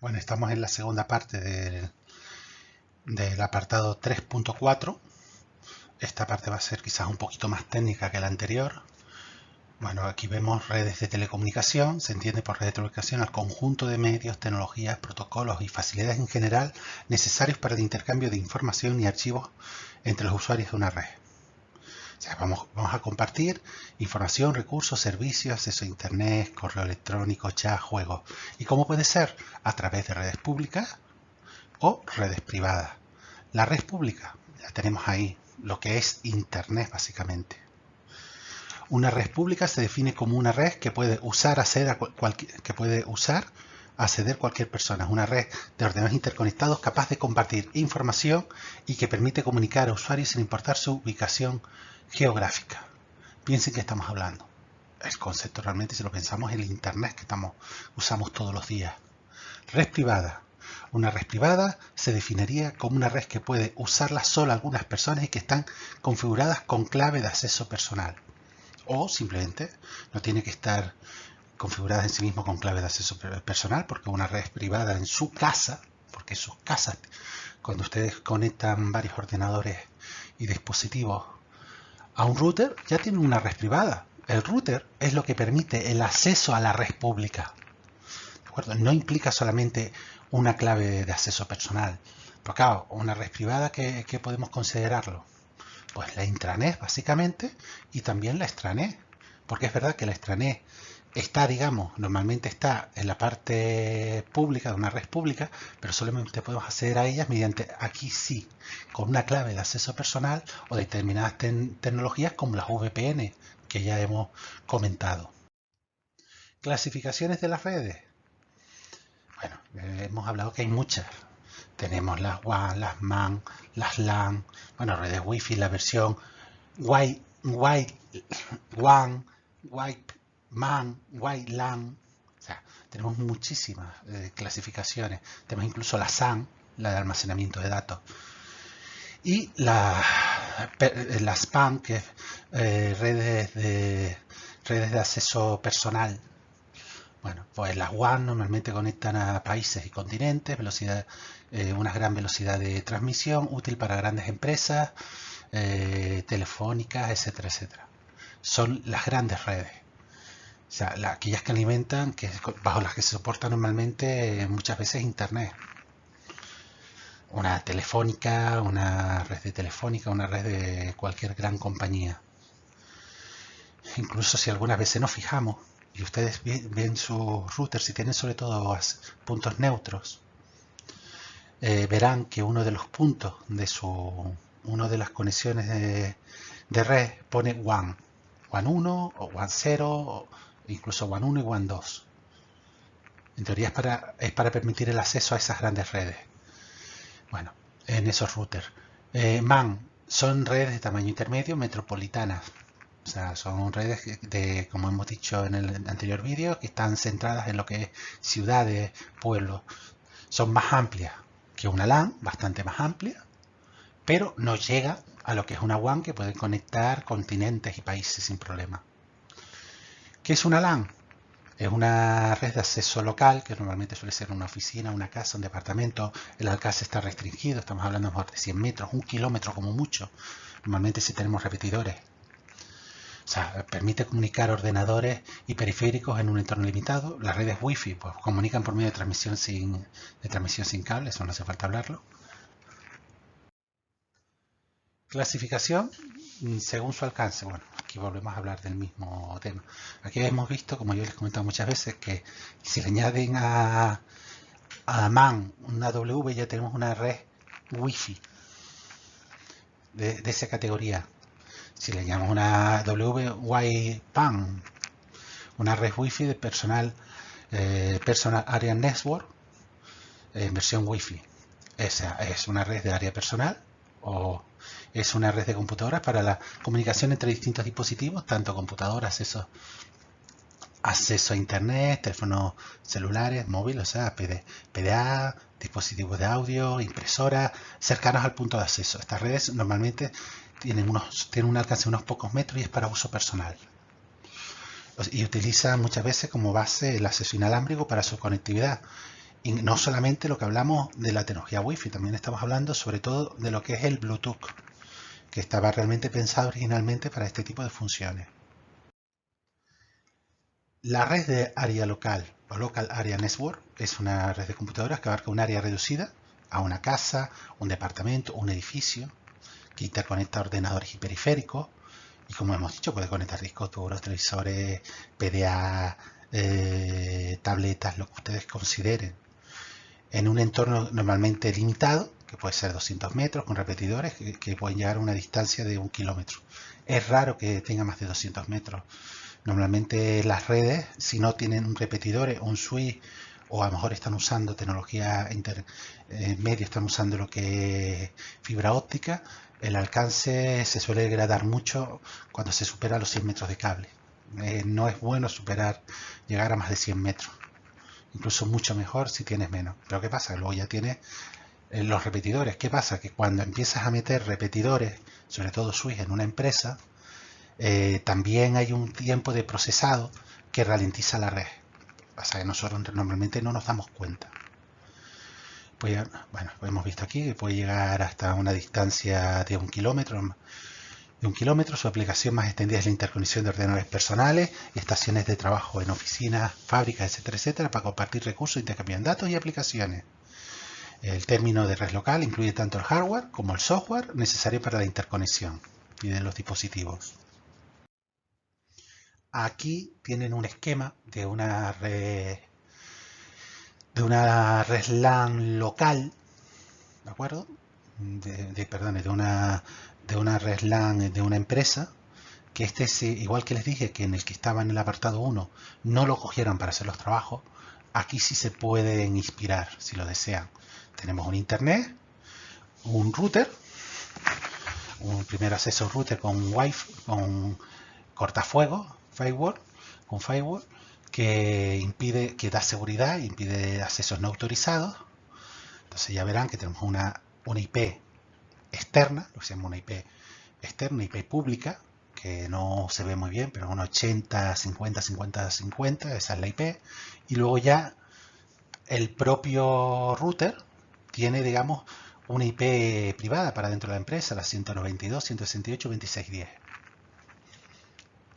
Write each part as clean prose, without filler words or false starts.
Bueno, estamos en la segunda parte del apartado 3.4. Esta parte va a ser quizás un poquito más técnica que la anterior. Bueno, aquí vemos redes de telecomunicación. Se entiende por red de telecomunicación al conjunto de medios, tecnologías, protocolos y facilidades en general necesarios para el intercambio de información y archivos entre los usuarios de una red. O sea, vamos a compartir información, recursos, servicios, acceso a internet, correo electrónico, chat, juegos. ¿Y cómo puede ser? A través de redes públicas o redes privadas. La red pública, ya tenemos ahí lo que es internet básicamente. Una red pública se define como una red que puede acceder cualquier persona. Es una red de ordenadores interconectados capaz de compartir información y que permite comunicar a usuarios sin importar su ubicación geográfica. Piensen que estamos hablando. El concepto realmente, si lo pensamos, el internet que usamos todos los días. Red privada. Una red privada se definiría como una red que puede usarla solo algunas personas y que están configuradas con clave de acceso personal. O simplemente no tiene que estar configurada en sí mismo con clave de acceso personal, porque una red privada en su casa, porque sus casas, cuando ustedes conectan varios ordenadores y dispositivos a un router, ya tienen una red privada. El router es lo que permite el acceso a la red pública. ¿De acuerdo? No implica solamente una clave de acceso personal. Pero claro, una red privada, ¿qué podemos considerarlo? Pues la intranet básicamente y también la extranet. Porque es verdad que la extranet está, digamos, normalmente está en la parte pública de una red pública, pero solamente podemos acceder a ellas mediante, aquí sí, con una clave de acceso personal o determinadas tecnologías como las VPN, que ya hemos comentado. Clasificaciones de las redes. Bueno, hemos hablado que hay muchas. Tenemos las WAN, las MAN, las LAN, bueno, redes Wi-Fi, la versión White WAN, White MAN, White LAN. O sea, tenemos muchísimas clasificaciones. Tenemos incluso la SAN, la de almacenamiento de datos. Y la SPAN, que es redes de acceso personal. Bueno, pues las WAN normalmente conectan a países y continentes, una gran velocidad de transmisión, útil para grandes empresas, telefónicas, etcétera, etcétera. Son las grandes redes. O sea, aquellas que alimentan, bajo las que se soporta normalmente muchas veces Internet. Una telefónica, una red de telefónica, una red de cualquier gran compañía. Incluso si algunas veces nos fijamos, y ustedes ven sus routers, si tienen sobre todo puntos neutros, verán que uno de los puntos de una de las conexiones de red pone WAN. WAN 1 o WAN 0 o incluso WAN 1 y WAN 2. En teoría es para permitir el acceso a esas grandes redes. Bueno, en esos routers. MAN son redes de tamaño intermedio metropolitanas. O sea, son redes como hemos dicho en el anterior vídeo, que están centradas en lo que es ciudades, pueblos. Son más amplias que una LAN, bastante más amplia, pero no llega a lo que es una WAN, que puede conectar continentes y países sin problema. ¿Qué es una LAN? Es una red de acceso local, que normalmente suele ser una oficina, una casa, un departamento. El alcance está restringido, estamos hablando a lo mejor de 100 metros, 1 kilómetro como mucho. Normalmente si tenemos repetidores. O sea, permite comunicar ordenadores y periféricos en un entorno limitado. Las redes Wi-Fi pues, comunican por medio de transmisión sin cable, eso no hace falta hablarlo. Clasificación según su alcance. Bueno, aquí volvemos a hablar del mismo tema. Aquí hemos visto, como yo les he comentado muchas veces, que si le añaden a MAN una W, ya tenemos una red Wi-Fi de esa categoría. Si le llamamos una WWI-PAN, una red Wi-Fi de Personal Area Network en versión Wi-Fi. Esa es una red de área personal o es una red de computadoras para la comunicación entre distintos dispositivos, tanto computadoras, acceso a internet, teléfonos celulares, móviles, o sea, PDA, dispositivos de audio, impresoras, cercanos al punto de acceso. Estas redes normalmente tienen un alcance de unos pocos metros y es para uso personal. Y utiliza muchas veces como base el acceso inalámbrico para su conectividad. Y no solamente lo que hablamos de la tecnología Wi-Fi, también estamos hablando sobre todo de lo que es el Bluetooth, que estaba realmente pensado originalmente para este tipo de funciones. La red de área local o Local Area Network es una red de computadoras que abarca un área reducida a una casa, un departamento, un edificio, que interconecta ordenadores y periféricos, y como hemos dicho puede conectar discos duros, televisores, PDA, tabletas, lo que ustedes consideren, en un entorno normalmente limitado, que puede ser 200 metros, con repetidores que pueden llegar a una distancia de 1 kilómetro. Es raro que tenga más de 200 metros. Normalmente las redes, si no tienen un repetidor o un switch, o a lo mejor están usando tecnología medio, están usando lo que es fibra óptica, el alcance se suele degradar mucho cuando se supera los 100 metros de cable. No es bueno llegar a más de 100 metros. Incluso mucho mejor si tienes menos. Pero ¿qué pasa? Luego ya tienes los repetidores. ¿Qué pasa? Que cuando empiezas a meter repetidores, sobre todo switch en una empresa, también hay un tiempo de procesado que ralentiza la red. O sea que nosotros normalmente no nos damos cuenta. Pues, bueno, hemos visto aquí que puede llegar hasta una distancia de 1 kilómetro. De 1 kilómetro, su aplicación más extendida es la interconexión de ordenadores personales, estaciones de trabajo en oficinas, fábricas, etcétera, etcétera, para compartir recursos, intercambiar datos y aplicaciones. El término de red local incluye tanto el hardware como el software necesario para la interconexión y de los dispositivos. Aquí tienen un esquema de una red LAN local, ¿de acuerdo? De una red LAN de una empresa, que este es igual que les dije que en el que estaba en el apartado 1 no lo cogieron para hacer los trabajos. Aquí sí se pueden inspirar si lo desean. Tenemos un internet, un router, un primer acceso router con Wi-Fi, con cortafuegos, con firewall, que da seguridad, impide accesos no autorizados. Entonces ya verán que tenemos una IP externa, lo que se llama una IP externa, una IP pública, que no se ve muy bien, pero un 80, 50, 50, 50, esa es la IP. Y luego ya el propio router tiene, digamos, una IP privada para dentro de la empresa, la 192, 168, 2610.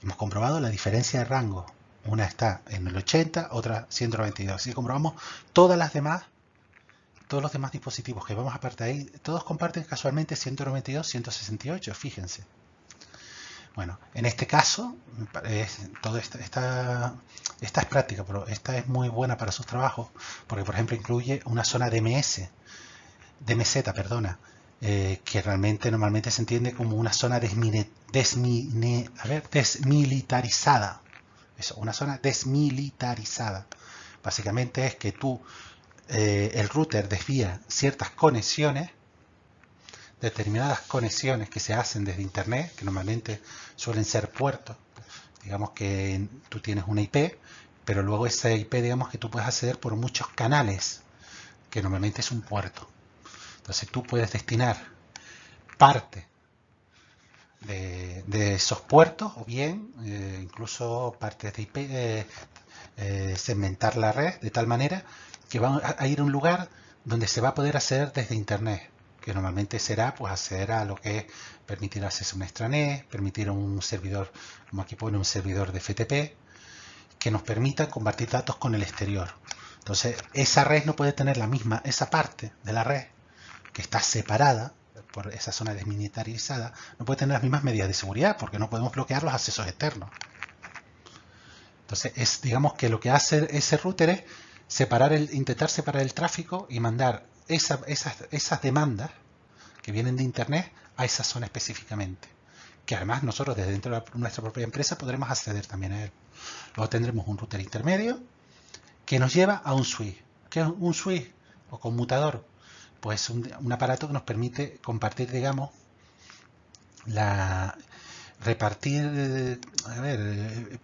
Hemos comprobado la diferencia de rango. Una está en el 80, otra 192. Si comprobamos todos los demás dispositivos que vamos aparte de ahí, todos comparten casualmente 192, 168, fíjense. Bueno, en este caso, esta es práctica, pero esta es muy buena para sus trabajos, porque por ejemplo incluye una zona DMS, que realmente normalmente se entiende como una zona desmilitarizada. Eso, una zona desmilitarizada. Básicamente es que el router desvía ciertas conexiones, determinadas conexiones que se hacen desde internet, que normalmente suelen ser puertos. Digamos que tú tienes una IP, pero luego esa IP, digamos que tú puedes acceder por muchos canales, que normalmente es un puerto. Entonces tú puedes destinar parte de esos puertos o bien incluso partes de IP, segmentar la red de tal manera que van a ir a un lugar donde se va a poder acceder desde internet, que normalmente será pues acceder a lo que es permitir acceso a un extranet, permitir un servidor, como aquí pone, un servidor de FTP, que nos permita compartir datos con el exterior. Entonces esa red no puede tener esa parte de la red que está separada por esa zona desmilitarizada, no puede tener las mismas medidas de seguridad porque no podemos bloquear los accesos externos. Entonces, digamos que lo que hace ese router es intentar separar el tráfico y mandar esas demandas que vienen de internet a esa zona específicamente, que además nosotros desde dentro de nuestra propia empresa podremos acceder también a él. Luego tendremos un router intermedio que nos lleva a un switch. ¿Qué es un switch o conmutador? Pues un aparato que nos permite compartir, digamos,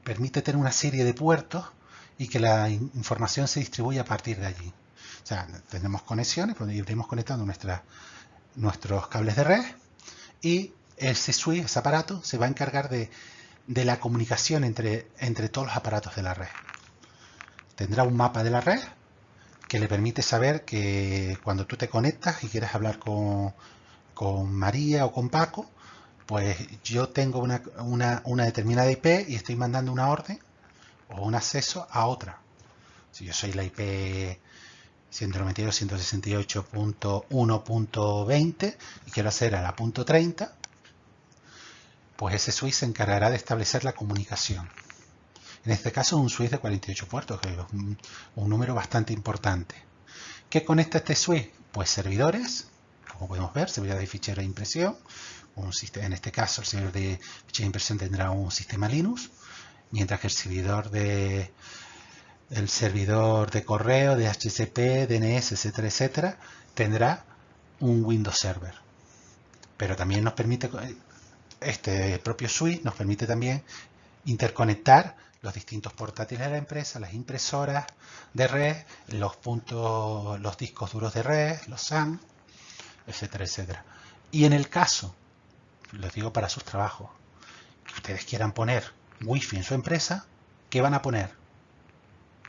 permite tener una serie de puertos y que la información se distribuya a partir de allí. O sea, tenemos conexiones, donde iremos conectando nuestros cables de red y ese switch, ese aparato, se va a encargar de la comunicación entre todos los aparatos de la red. Tendrá un mapa de la red que le permite saber que cuando tú te conectas y quieres hablar con María o con Paco, pues yo tengo una determinada IP y estoy mandando una orden o un acceso a otra. Si yo soy la IP 192.168.1.20 y quiero hacer a la punto .30, pues ese switch se encargará de establecer la comunicación. En este caso es un switch de 48 puertos, que es un número bastante importante. ¿Qué conecta este switch? Pues servidores, como podemos ver, servidores de ficheros de impresión. En este caso el servidor de ficheros de impresión tendrá un sistema Linux, mientras que el servidor de correo, de DHCP, DNS, etcétera, etcétera, tendrá un Windows Server. Pero también nos permite, este propio switch nos permite también interconectar los distintos portátiles de la empresa, las impresoras de red, los discos duros de red, los SAN, etcétera, etcétera. Y en el caso, les digo para sus trabajos, que ustedes quieran poner Wi-Fi en su empresa, ¿qué van a poner?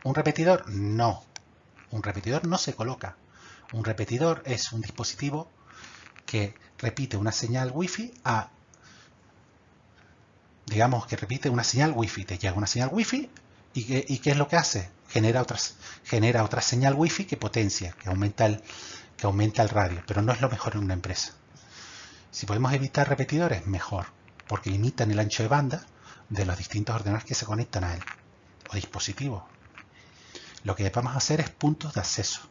¿Un repetidor? No. Un repetidor no se coloca. Un repetidor es un dispositivo que repite una señal Wi-Fi digamos que repite una señal Wi-Fi. Te llega una señal Wi-Fi y ¿qué es lo que hace? Genera otra señal Wi-Fi que potencia, que aumenta el radio, pero no es lo mejor en una empresa. Si podemos evitar repetidores, mejor, porque limitan el ancho de banda de los distintos ordenadores que se conectan a él, o dispositivos. Lo que vamos a hacer es puntos de acceso.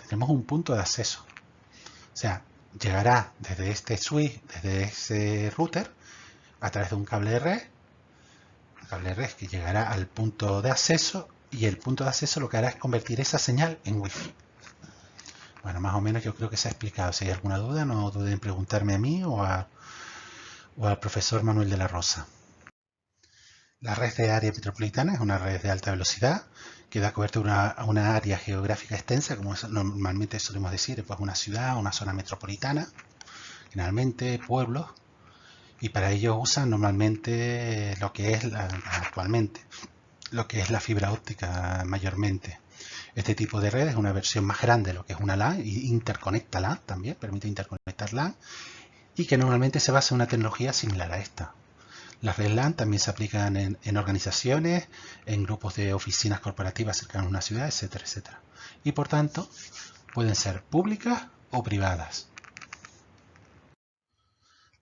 Tenemos un punto de acceso. O sea, llegará desde este switch, desde ese router, a través de un cable de red, que llegará al punto de acceso, y el punto de acceso lo que hará es convertir esa señal en Wi-Fi. Bueno, más o menos yo creo que se ha explicado. Si hay alguna duda, no duden en preguntarme a mí o al profesor Manuel de la Rosa. La red de área metropolitana es una red de alta velocidad que da cobertura a una área geográfica extensa, como normalmente solemos decir, pues una ciudad, una zona metropolitana, generalmente pueblos, y para ello usan normalmente actualmente lo que es la fibra óptica mayormente. Este tipo de red es una versión más grande de lo que es una LAN y interconecta LAN también, permite interconectar LAN, y que normalmente se basa en una tecnología similar a esta. Las redes LAN también se aplican en organizaciones, en grupos de oficinas corporativas cercanas a una ciudad, etcétera, etcétera. Y por tanto, pueden ser públicas o privadas.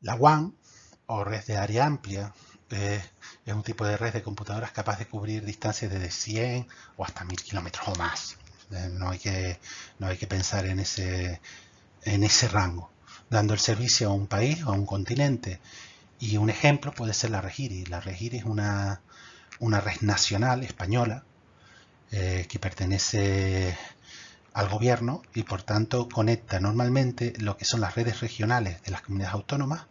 La WAN, o red de área amplia, es un tipo de red de computadoras capaz de cubrir distancias desde 100 o hasta 1000 kilómetros o más. No hay que pensar en ese rango, dando el servicio a un país o a un continente. Y un ejemplo puede ser la Regiri. La Regiri es una red nacional española que pertenece al gobierno y por tanto conecta normalmente lo que son las redes regionales de las comunidades autónomas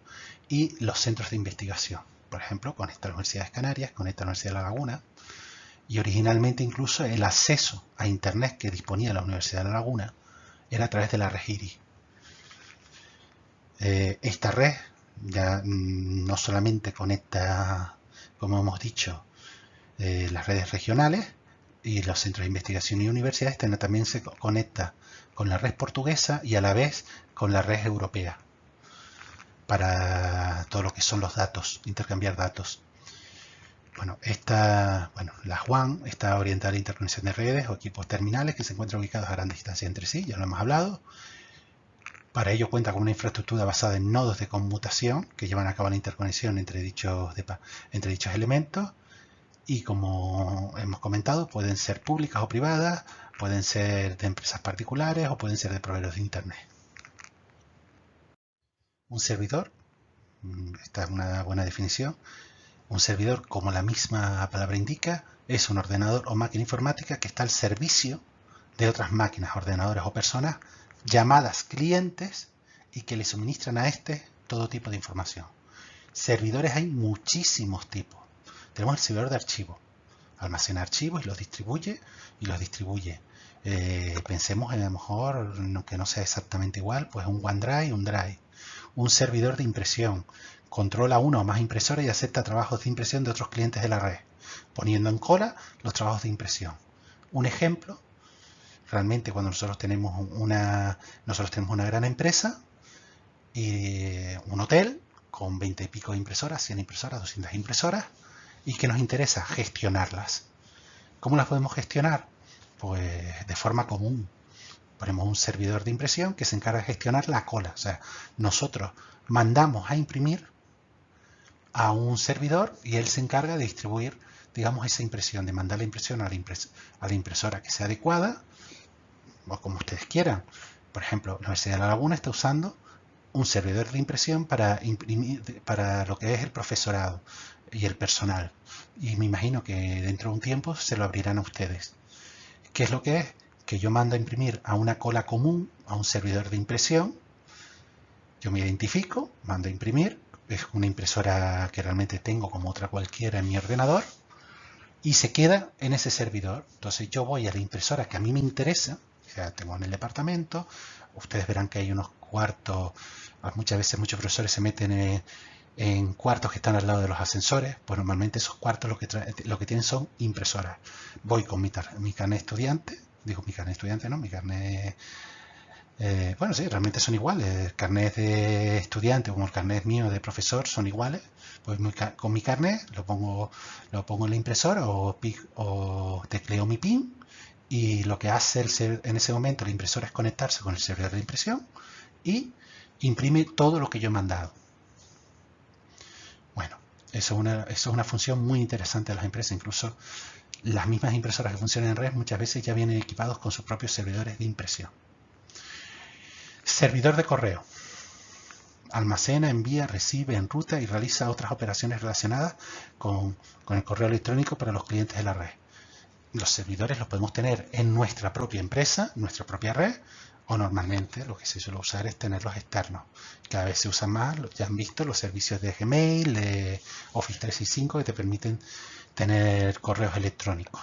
y los centros de investigación. Por ejemplo, conecta a las Universidades Canarias, conecta a la Universidad de La Laguna, y originalmente incluso el acceso a Internet que disponía la Universidad de La Laguna era a través de la Regiri. Esta red ya no solamente conecta, como hemos dicho, las redes regionales y los centros de investigación y universidades, sino también se conecta con la red portuguesa y a la vez con la red europea para todo lo que son los datos, intercambiar datos. Bueno, la WAN está orientada a la interconexión de redes o equipos terminales que se encuentran ubicados a grandes distancias entre sí, ya lo hemos hablado. Para ello cuenta con una infraestructura basada en nodos de conmutación que llevan a cabo la interconexión entre dichos elementos, y como hemos comentado, pueden ser públicas o privadas, pueden ser de empresas particulares o pueden ser de proveedores de Internet. Un servidor, esta es una buena definición, un servidor, como la misma palabra indica, es un ordenador o máquina informática que está al servicio de otras máquinas, ordenadores o personas llamadas clientes y que le suministran a todo tipo de información. Servidores hay muchísimos tipos. Tenemos el servidor de archivos. Almacena archivos y los distribuye. Pensemos en, a lo mejor, que no sea exactamente igual, pues un OneDrive, un Drive. Un servidor de impresión. Controla una o más impresoras y acepta trabajos de impresión de otros clientes de la red, poniendo en cola los trabajos de impresión. Un ejemplo realmente cuando nosotros tenemos una gran empresa y un hotel con 20 y pico de impresoras, 100 impresoras, 200 impresoras, y que nos interesa gestionarlas. ¿Cómo las podemos gestionar? Pues de forma común. Ponemos un servidor de impresión que se encarga de gestionar la cola. O sea, nosotros mandamos a imprimir a un servidor y él se encarga de distribuir, digamos, esa impresión, de mandar la impresión a la impresora que sea adecuada, o como ustedes quieran. Por ejemplo, la Universidad de La Laguna está usando un servidor de impresión para imprimir para lo que es el profesorado y el personal. Y me imagino que dentro de un tiempo se lo abrirán a ustedes. ¿Qué es lo que es? Que yo mando a imprimir a una cola común, a un servidor de impresión. Yo me identifico, mando a imprimir. Es una impresora que realmente tengo como otra cualquiera en mi ordenador. Y se queda en ese servidor. Entonces yo voy a la impresora que a mí me interesa. O sea, tengo en el departamento. Ustedes verán que hay unos cuartos. Muchas veces muchos profesores se meten en cuartos que están al lado de los ascensores. Pues normalmente esos cuartos lo que tienen son impresoras. Voy con mi carnet estudiante. Digo mi carnet estudiante, no, mi carnet... bueno, sí, realmente son iguales. El carnet de estudiante como el carnet mío de profesor son iguales. Pues con mi carnet lo pongo en la impresora o tecleo mi PIN y lo que hace en ese momento la impresora es conectarse con el servidor de impresión y imprime todo lo que yo he mandado. Bueno, eso es una función muy interesante de las empresas. Incluso las mismas impresoras que funcionan en red muchas veces ya vienen equipados con sus propios servidores de impresión. Servidor de correo. Almacena, envía, recibe, enruta y realiza otras operaciones relacionadas con el correo electrónico para los clientes de la red. Los servidores los podemos tener en nuestra propia empresa, nuestra propia red, o normalmente lo que se suele usar es tenerlos externos. Cada vez se usan más, ya han visto, los servicios de Gmail, de Office 365 que te permiten tener correos electrónicos.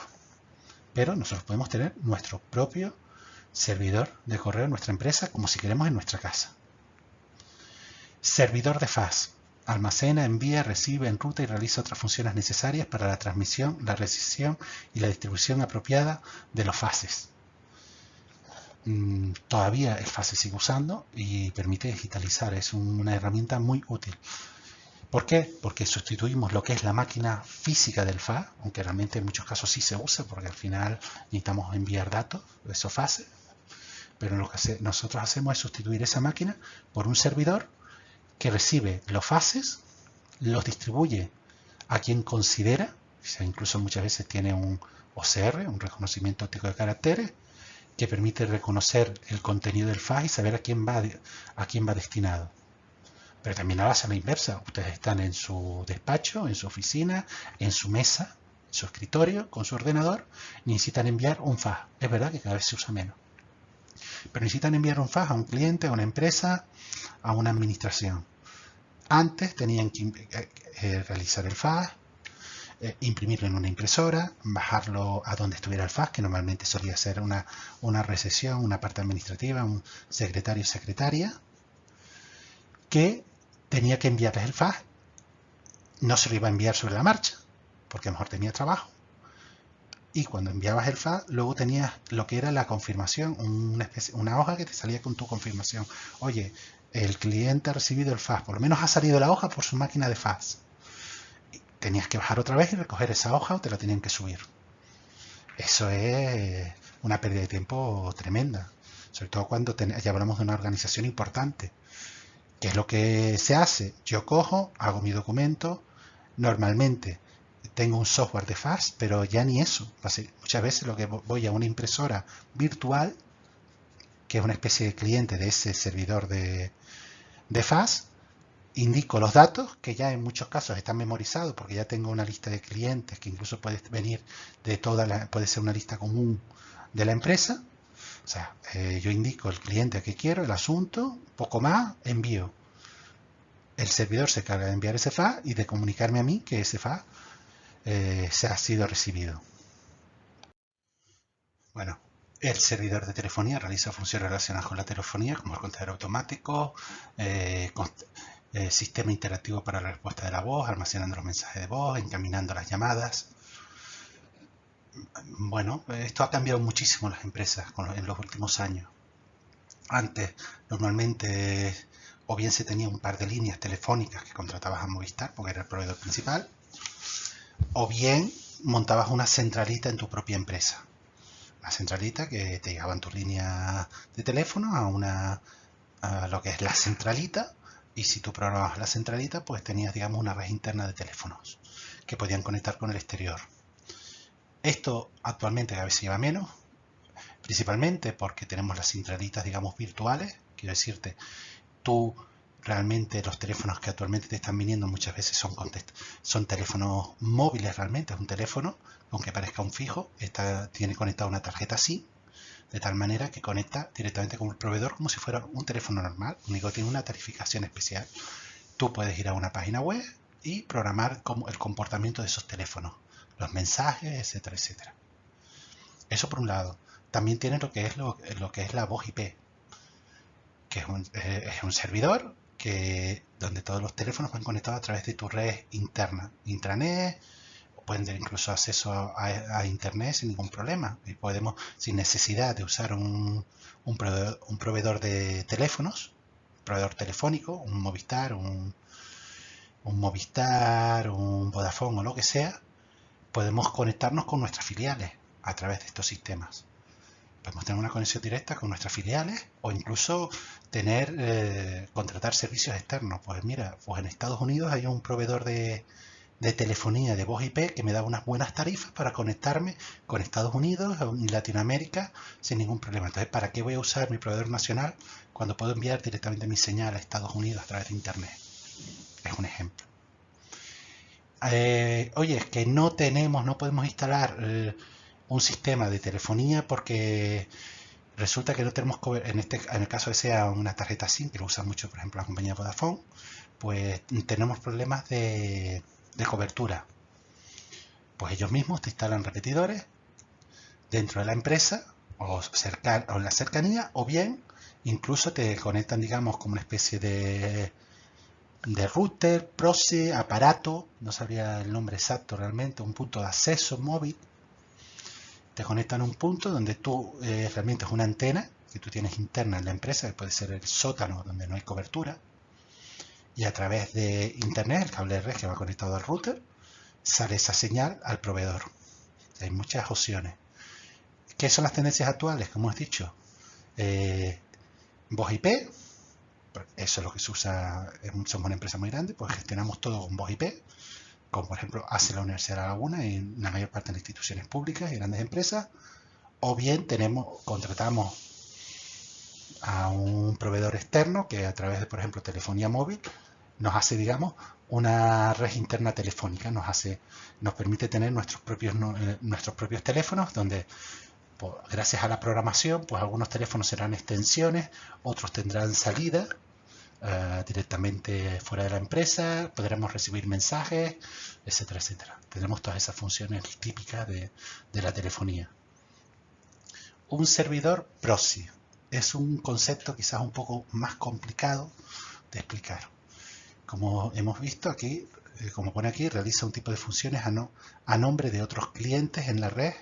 Pero nosotros podemos tener nuestro propio servidor de correo en nuestra empresa como si queremos en nuestra casa. Servidor de fax. Almacena, envía, recibe, enruta y realiza otras funciones necesarias para la transmisión, la recepción y la distribución apropiada de los faxes. Todavía el fax se sigue usando y permite digitalizar. Es una herramienta muy útil. ¿Por qué? Porque sustituimos lo que es la máquina física del fax, aunque realmente en muchos casos sí se usa, porque al final necesitamos enviar datos de esos faxes. Pero lo que nosotros hacemos es sustituir esa máquina por un servidor que recibe los faxes, los distribuye a quien considera, o sea, incluso muchas veces tiene un OCR, un reconocimiento óptico de caracteres, que permite reconocer el contenido del fax y saber a quién va destinado. Pero también lo hace a la inversa. Ustedes están en su despacho, en su oficina, en su mesa, en su escritorio, con su ordenador, necesitan enviar un fax. Es verdad que cada vez se usa menos. Pero necesitan enviar un fax a un cliente, a una empresa, a una administración. Antes tenían que realizar el fax, imprimirlo en una impresora, bajarlo a donde estuviera el fax, que normalmente solía ser una recepción, una parte administrativa, un secretario o secretaria, que tenía que enviarles el fax. No se lo iba a enviar sobre la marcha, porque a lo mejor tenía trabajo. Y cuando enviabas el fax, luego tenías lo que era la confirmación, una hoja que te salía con tu confirmación. Oye, el cliente ha recibido el fax, por lo menos ha salido la hoja por su máquina de fax. Y tenías que bajar otra vez y recoger esa hoja o te la tenían que subir. Eso es una pérdida de tiempo tremenda, sobre todo cuando ya hablamos de una organización importante. ¿Qué es lo que se hace? Yo cojo, hago mi documento, normalmente tengo un software de fax, pero ya ni eso. Muchas veces lo que voy a una impresora virtual, que es una especie de cliente de ese servidor de fax, indico los datos, que ya en muchos casos están memorizados, porque ya tengo una lista de clientes, que incluso puede venir de puede ser una lista común de la empresa. O sea, yo indico el cliente que quiero, el asunto, poco más, envío. El servidor se encarga de enviar ese fax y de comunicarme a mí que ese fax se ha sido recibido. Bueno, el servidor de telefonía realiza funciones relacionadas con la telefonía, como el contador automático, sistema interactivo para la respuesta de la voz, almacenando los mensajes de voz, encaminando las llamadas. Bueno, esto ha cambiado muchísimo en las empresas en los últimos años. Antes, normalmente, o bien se tenía un par de líneas telefónicas que contratabas a Movistar porque era el proveedor principal, o bien montabas una centralita en tu propia empresa. Una centralita que te llevaban tus líneas de teléfono a lo que es la centralita, y si tú programabas la centralita, pues tenías, digamos, una red interna de teléfonos que podían conectar con el exterior. Esto actualmente cada vez se lleva menos, principalmente porque tenemos las centralitas, digamos, virtuales. Quiero decirte, tú realmente los teléfonos que actualmente te están viniendo muchas veces son teléfonos móviles realmente. Es un teléfono, aunque parezca un fijo, tiene conectada una tarjeta SIM, de tal manera que conecta directamente con el proveedor como si fuera un teléfono normal, único que tiene una tarificación especial. Tú puedes ir a una página web y programar el comportamiento de esos teléfonos, los mensajes, etcétera, etcétera. Eso por un lado. También tiene lo que es la voz IP, que es un servidor donde todos los teléfonos van conectados a través de tu red interna, intranet, pueden tener incluso acceso a internet sin ningún problema. Y podemos, sin necesidad de usar un proveedor de teléfonos, proveedor telefónico, un Vodafone o lo que sea, podemos conectarnos con nuestras filiales a través de estos sistemas. Podemos tener una conexión directa con nuestras filiales o incluso contratar servicios externos. Pues mira, pues en Estados Unidos hay un proveedor de telefonía de voz IP que me da unas buenas tarifas para conectarme con Estados Unidos y Latinoamérica sin ningún problema. Entonces, ¿para qué voy a usar mi proveedor nacional cuando puedo enviar directamente mi señal a Estados Unidos a través de Internet? Es un ejemplo. Oye, es que no podemos instalar un sistema de telefonía porque resulta que no tenemos en el caso de sea una tarjeta SIM, que lo usa mucho, por ejemplo, la compañía Vodafone, pues tenemos problemas de cobertura. Pues ellos mismos te instalan repetidores dentro de la empresa o en la cercanía, o bien incluso te conectan, digamos, como una especie de router, proxy, aparato, no sabría el nombre exacto realmente, un punto de acceso móvil. Te conectan a un punto donde tú realmente es una antena que tú tienes interna en la empresa, que puede ser el sótano donde no hay cobertura, y a través de internet, el cable de red que va conectado al router, sale esa señal al proveedor. Hay muchas opciones. ¿Qué son las tendencias actuales? Como has dicho, voz IP, eso es lo que se usa, somos una empresa muy grande, pues gestionamos todo con voz IP, como por ejemplo hace la Universidad de La Laguna y la mayor parte de las instituciones públicas y grandes empresas, o bien contratamos a un proveedor externo que a través de, por ejemplo, telefonía móvil, nos hace, digamos, una red interna telefónica, nos permite tener nuestros propios teléfonos donde, pues, gracias a la programación, pues algunos teléfonos serán extensiones, otros tendrán salida directamente fuera de la empresa, podremos recibir mensajes, etcétera, etcétera. Tendremos todas esas funciones típicas de la telefonía. Un servidor proxy es un concepto quizás un poco más complicado de explicar. Como hemos visto aquí, como pone aquí, realiza un tipo de funciones a nombre de otros clientes en la red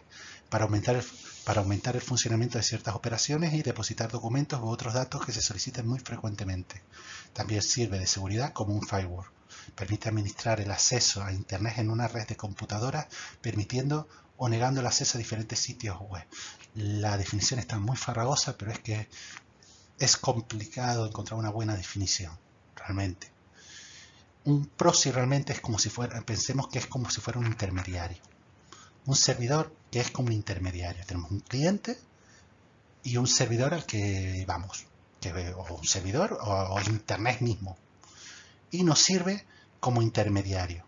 para aumentar el funcionamiento de ciertas operaciones y depositar documentos u otros datos que se soliciten muy frecuentemente. También sirve de seguridad como un firewall. Permite administrar el acceso a Internet en una red de computadoras, permitiendo o negando el acceso a diferentes sitios web. La definición está muy farragosa, pero es que es complicado encontrar una buena definición, realmente. Un proxy realmente es como si fuera, pensemos que es como si fuera un intermediario. Un servidor que es como un intermediario. Tenemos un cliente y un servidor al que vamos, o un servidor o Internet mismo. Y nos sirve como intermediario.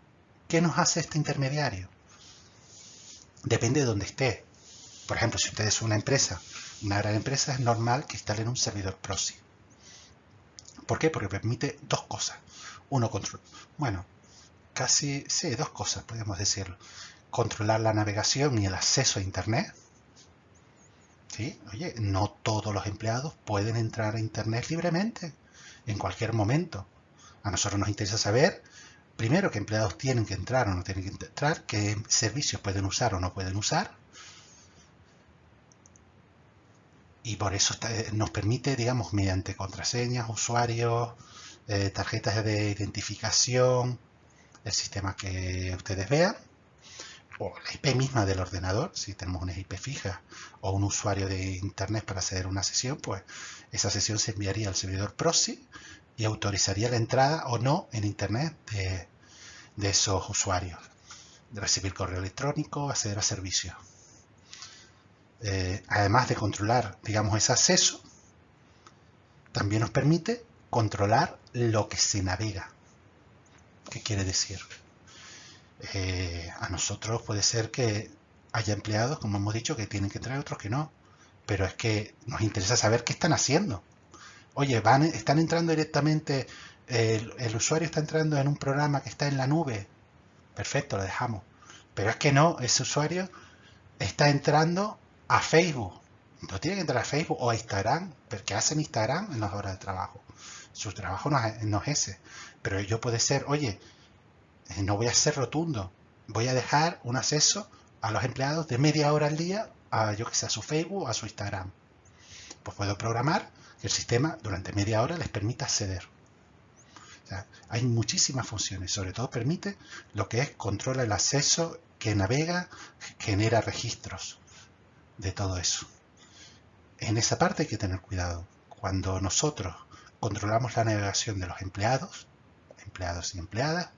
¿Qué nos hace este intermediario? Depende de dónde esté. Por ejemplo, si usted es una empresa, una gran empresa, es normal que instalen un servidor proxy. ¿Por qué? Porque permite dos cosas. Dos cosas, podríamos decirlo. Controlar la navegación y el acceso a Internet. ¿Sí? Oye, no todos los empleados pueden entrar a Internet libremente, en cualquier momento. A nosotros nos interesa saber, primero, qué empleados tienen que entrar o no tienen que entrar, qué servicios pueden usar o no pueden usar, y por eso nos permite, digamos, mediante contraseñas, usuarios, tarjetas de identificación, el sistema que ustedes vean, o la IP misma del ordenador, si tenemos una IP fija o un usuario de internet para acceder a una sesión, pues esa sesión se enviaría al servidor proxy y autorizaría la entrada o no en internet de esos usuarios, de recibir correo electrónico, acceder a servicios. Además de controlar, digamos, ese acceso, también nos permite controlar lo que se navega. ¿Qué quiere decir? A nosotros puede ser que haya empleados, como hemos dicho, que tienen que entrar, otros que no. Pero es que nos interesa saber qué están haciendo. Oye, están entrando directamente, el usuario está entrando en un programa que está en la nube. Perfecto, lo dejamos. Pero es que no, ese usuario está entrando a Facebook. No tiene que entrar a Facebook o a Instagram, porque hacen Instagram en las horas de trabajo. Su trabajo no es ese. Pero yo puede ser, oye, no voy a ser rotundo, voy a dejar un acceso a los empleados de media hora al día a, yo que sé, a su Facebook o a su Instagram. Pues puedo programar que el sistema durante media hora les permita acceder. O sea, hay muchísimas funciones, sobre todo permite lo que es controla el acceso, que navega, genera registros de todo eso. En esa parte hay que tener cuidado. Cuando nosotros controlamos la navegación de los empleados y empleadas,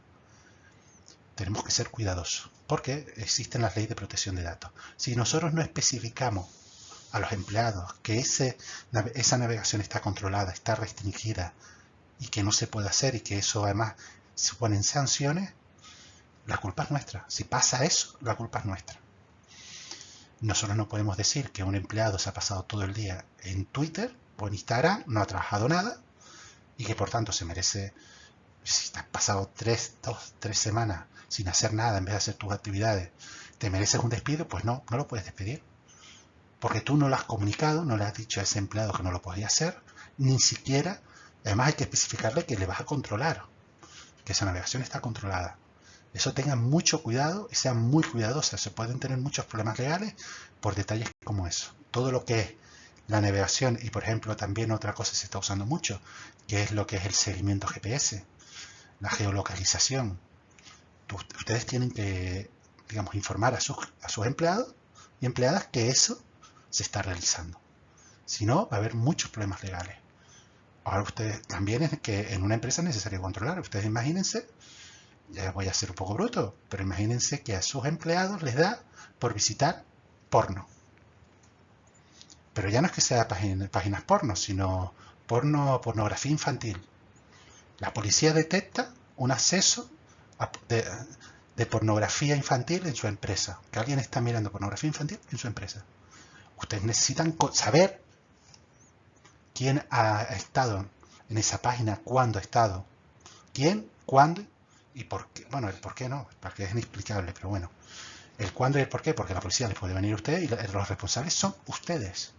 tenemos que ser cuidadosos, porque existen las leyes de protección de datos. Si nosotros no especificamos a los empleados que esa navegación está controlada, está restringida y que no se puede hacer y que eso además suponen sanciones, la culpa es nuestra. Si pasa eso, la culpa es nuestra. Nosotros no podemos decir que un empleado se ha pasado todo el día en Twitter o en Instagram, no ha trabajado nada y que por tanto se merece, si te has pasado 3 semanas sin hacer nada en vez de hacer tus actividades, te mereces un despido. Pues no lo puedes despedir. Porque tú no lo has comunicado, no le has dicho a ese empleado que no lo podía hacer, ni siquiera, además hay que especificarle que le vas a controlar, que esa navegación está controlada. Eso tengan mucho cuidado y sean muy cuidadosas. Se pueden tener muchos problemas legales por detalles como eso. Todo lo que es la navegación y, por ejemplo, también otra cosa que se está usando mucho, que es lo que es el seguimiento GPS, la geolocalización. Ustedes tienen que, digamos, informar a sus empleados y empleadas que eso se está realizando. Si no, va a haber muchos problemas legales. Ahora ustedes, también es que en una empresa es necesario controlar. Ustedes imagínense, ya voy a ser un poco bruto, pero imagínense que a sus empleados les da por visitar porno. Pero ya no es que sea páginas porno, sino pornografía infantil. La policía detecta un acceso de pornografía infantil en su empresa. Que alguien está mirando pornografía infantil en su empresa. Ustedes necesitan saber quién ha estado en esa página, cuándo ha estado, quién, cuándo y por qué. Bueno, el por qué no, porque es inexplicable, pero bueno. El cuándo y el por qué, porque la policía les puede venir a ustedes y los responsables son ustedes.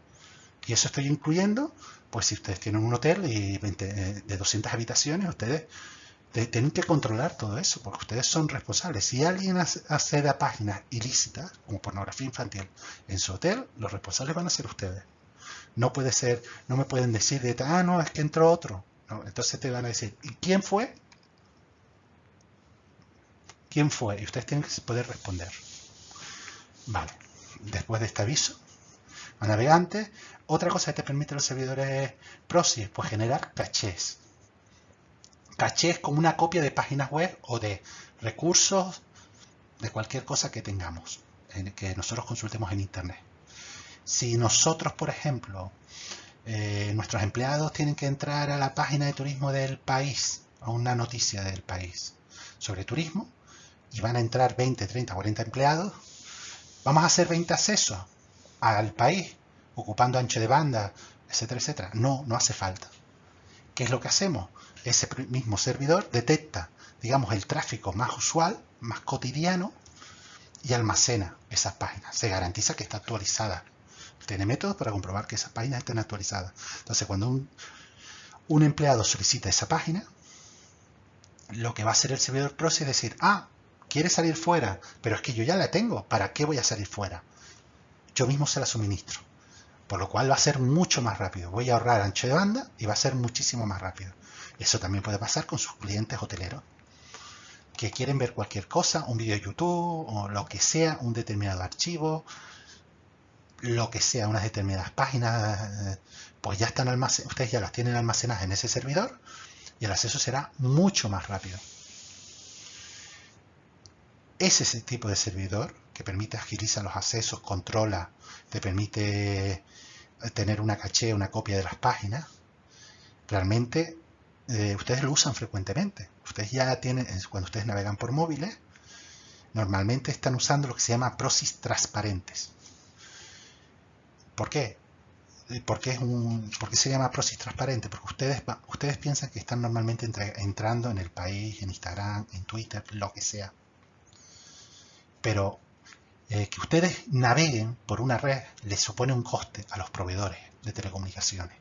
Y eso estoy incluyendo, pues si ustedes tienen un hotel y de 200 habitaciones, ustedes tienen que controlar todo eso, porque ustedes son responsables. Si alguien accede a páginas ilícitas, como pornografía infantil, en su hotel, los responsables van a ser ustedes. No puede ser, no me pueden decir no, es que entró otro. No, entonces te van a decir, ¿y quién fue? ¿Quién fue? Y ustedes tienen que poder responder. Vale, después de este aviso a navegantes, otra cosa que te permiten los servidores proxy, pues generar cachés. Cachés como una copia de páginas web o de recursos de cualquier cosa que tengamos, que nosotros consultemos en internet. Si nosotros, por ejemplo, nuestros empleados tienen que entrar a la página de turismo del país, a una noticia del país sobre turismo, y van a entrar 20, 30, 40 empleados, vamos a hacer 20 accesos al país, ocupando ancho de banda, etcétera, etcétera. No hace falta. ¿Qué es lo que hacemos? Ese mismo servidor detecta, digamos, el tráfico más usual, más cotidiano, y almacena esas páginas. Se garantiza que está actualizada. Tiene métodos para comprobar que esas páginas estén actualizadas. Entonces, cuando un empleado solicita esa página, lo que va a hacer el servidor proxy es decir, quiere salir fuera, pero es que yo ya la tengo. ¿Para qué voy a salir fuera? Yo mismo se la suministro. por lo cual va a ser mucho más rápido. Voy a ahorrar ancho de banda y va a ser muchísimo más rápido. Eso también puede pasar con sus clientes hoteleros, que quieren ver cualquier cosa, un vídeo de YouTube o lo que sea, un determinado archivo, lo que sea, unas determinadas páginas, pues ya están almacenadas, ustedes ya las tienen almacenadas en ese servidor y el acceso será mucho más rápido. Es ese tipo de servidor que permite agilizar los accesos, controla, te permite tener una caché, una copia de las páginas. Realmente ustedes lo usan frecuentemente. Ustedes ya tienen, cuando ustedes navegan por móviles, normalmente están usando lo que se llama proxies transparentes. ¿Por qué? ¿Por qué se llama proxy transparente? Porque ustedes piensan que están normalmente entrando en el país, en Instagram, en Twitter, lo que sea. Pero que ustedes naveguen por una red les supone un coste a los proveedores de telecomunicaciones.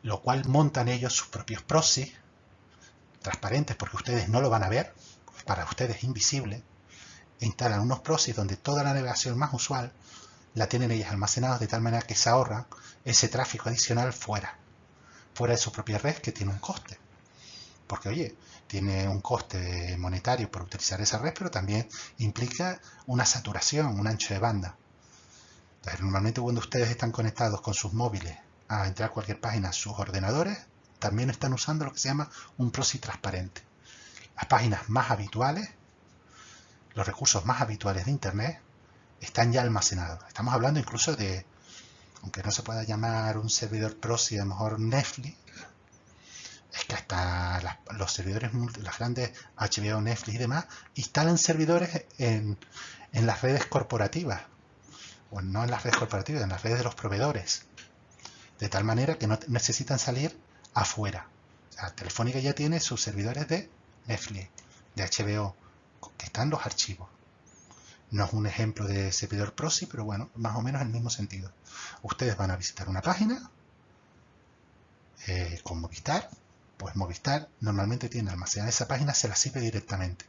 Lo cual montan ellos sus propios proxies transparentes porque ustedes no lo van a ver, para ustedes invisible. E instalan unos proxies donde toda la navegación más usual la tienen ellas almacenadas de tal manera que se ahorran ese tráfico adicional fuera de su propia red, que tiene un coste. Porque, oye, tiene un coste monetario por utilizar esa red, pero también implica una saturación, un ancho de banda. Entonces, normalmente cuando ustedes están conectados con sus móviles a entrar a cualquier página a sus ordenadores, también están usando lo que se llama un proxy transparente. Las páginas más habituales, los recursos más habituales de Internet, están ya almacenados. Estamos hablando incluso de, aunque no se pueda llamar un servidor proxy, a lo mejor Netflix, es que hasta los servidores, las grandes HBO, Netflix y demás, instalan servidores en las redes corporativas. Bueno, no en las redes corporativas, en las redes de los proveedores. De tal manera que no necesitan salir afuera. O sea, Telefónica ya tiene sus servidores de Netflix, de HBO, que están los archivos. No es un ejemplo de servidor proxy, pero bueno, más o menos en el mismo sentido. Ustedes van a visitar una página con Movistar, pues Movistar normalmente tiene almacenada esa página, se la sirve directamente.